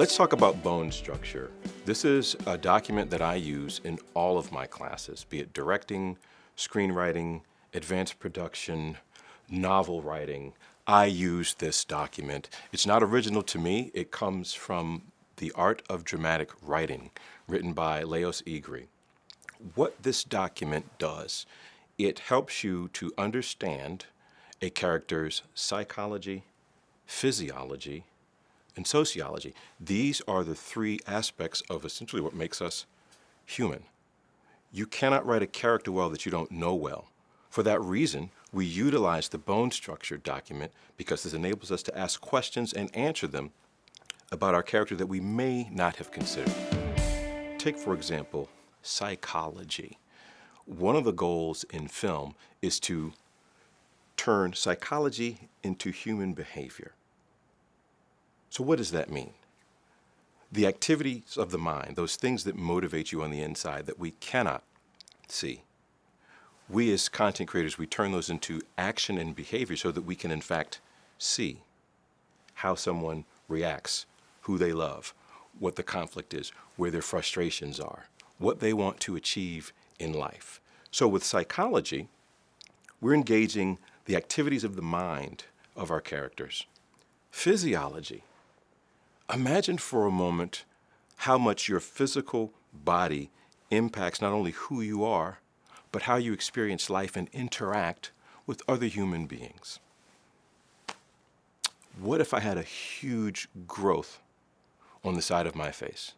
Let's talk about bone structure. This is a document that I use in all of my classes, be it directing, screenwriting, advanced production, novel writing. I use this document. It's not original to me. It comes from The Art of Dramatic Writing, written by Lajos Egri. What this document does, it helps you to understand a character's psychology, physiology, and sociology. These are the three aspects of essentially what makes us human. You cannot write a character well that you don't know well. For that reason, we utilize the bone structure document because this enables us to ask questions and answer them about our character that we may not have considered. Take, for example, psychology. One of the goals in film is to turn psychology into human behavior. So what does that mean? The activities of the mind, those things that motivate you on the inside that we cannot see. We as content creators, we turn those into action and behavior so that we can in fact see how someone reacts, who they love, what the conflict is, where their frustrations are, what they want to achieve in life. So with psychology, we're engaging the activities of the mind of our characters. Physiology. Imagine for a moment how much your physical body impacts not only who you are, but how you experience life and interact with other human beings. What if I had a huge growth on the side of my face,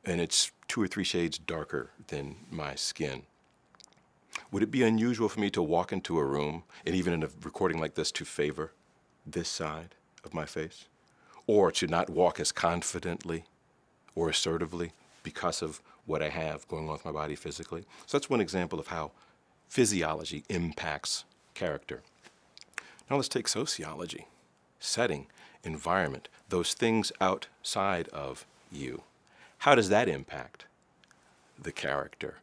and it's 2 or 3 shades darker than my skin? Would it be unusual for me to walk into a room, and even in a recording like this, to favor this side of my face? Or to not walk as confidently or assertively because of what I have going on with my body physically? So that's one example of how physiology impacts character. Now let's take sociology, setting, environment, those things outside of you. How does that impact the character?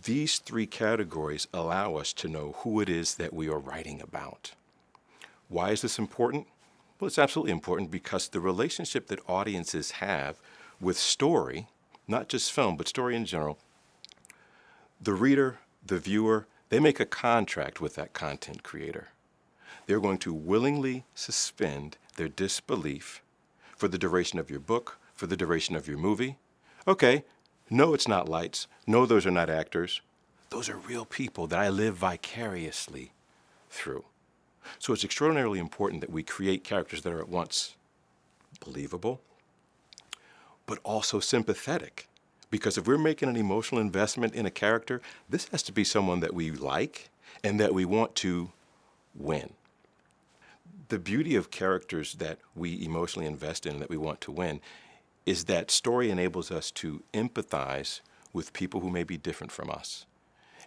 These 3 categories allow us to know who it is that we are writing about. Why is this important? Well, it's absolutely important because the relationship that audiences have with story, not just film, but story in general, the reader, the viewer, they make a contract with that content creator. They're going to willingly suspend their disbelief for the duration of your book, for the duration of your movie. Okay, no, it's not lights. No, those are not actors. Those are real people that I live vicariously through. So it's extraordinarily important that we create characters that are at once believable, but also sympathetic. Because if we're making an emotional investment in a character, this has to be someone that we like and that we want to win. The beauty of characters that we emotionally invest in and that we want to win is that story enables us to empathize with people who may be different from us.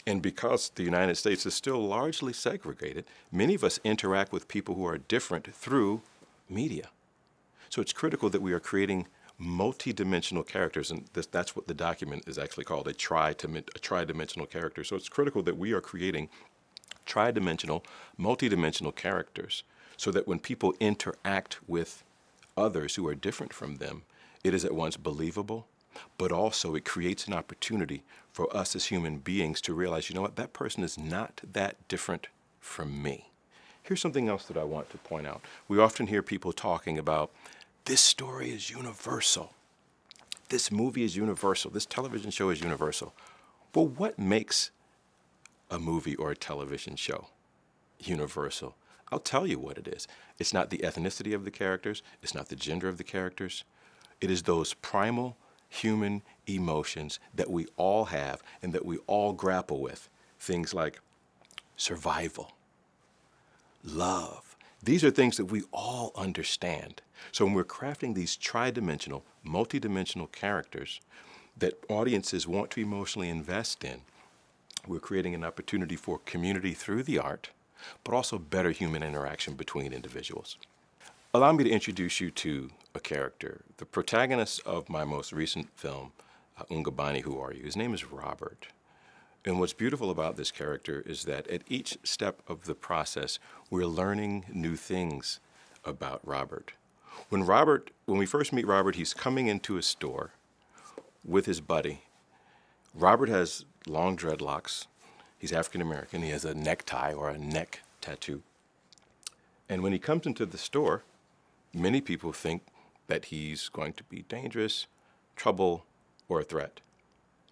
And because the United States is still largely segregated, many of us interact with people who are different through media. So it's critical that we are creating multi-dimensional characters, and that's what the document is actually called, a tri-dimensional character. So it's critical that we are creating tri-dimensional, multi-dimensional characters so that when people interact with others who are different from them, it is at once believable, but also it creates an opportunity for us as human beings to realize, you know what, that person is not that different from me. Here's something else that I want to point out. We often hear people talking about, this story is universal. This movie is universal. This television show is universal. Well, what makes a movie or a television show universal? I'll tell you what it is. It's not the ethnicity of the characters. It's not the gender of the characters. It is those primal human emotions that we all have and that we all grapple with. Things like survival, love. These are things that we all understand. So when we're crafting these tri-dimensional, multi-dimensional characters that audiences want to emotionally invest in, we're creating an opportunity for community through the art, but also better human interaction between individuals. Allow me to introduce you to a character, the protagonist of my most recent film, Ungabani, Who Are You? His name is Robert. And what's beautiful about this character is that at each step of the process, we're learning new things about Robert. When we first meet Robert, he's coming into a store with his buddy. Robert has long dreadlocks. He's African American. He has a necktie or a neck tattoo. And when he comes into the store, many people think that he's going to be dangerous, trouble, or a threat.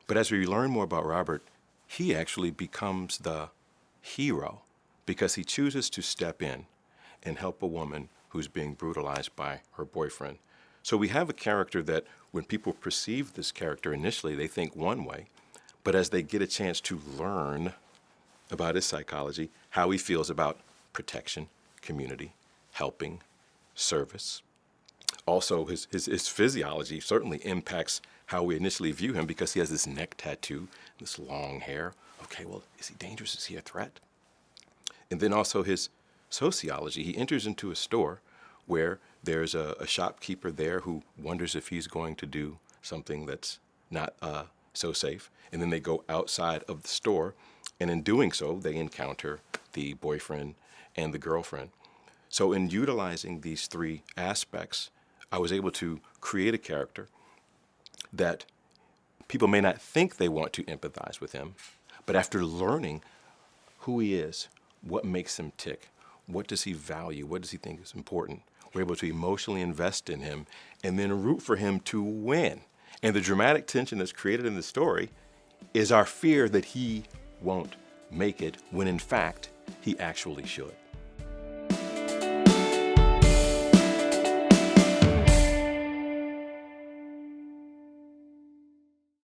But as we learn more about Robert, he actually becomes the hero because he chooses to step in and help a woman who's being brutalized by her boyfriend. So we have a character that when people perceive this character initially, they think one way, but as they get a chance to learn about his psychology, how he feels about protection, community, helping, service. Also, his physiology certainly impacts how we initially view him because he has this neck tattoo, this long hair. Okay, well, is he dangerous? Is he a threat? And then also his sociology. He enters into a store where there's a shopkeeper there who wonders if he's going to do something that's not so safe. And then they go outside of the store, and in doing so, they encounter the boyfriend and the girlfriend. So in utilizing these three aspects, I was able to create a character that people may not think they want to empathize with him, but after learning who he is, what makes him tick, what does he value, what does he think is important, we're able to emotionally invest in him and then root for him to win. And the dramatic tension that's created in the story is our fear that he won't make it when in fact he actually should.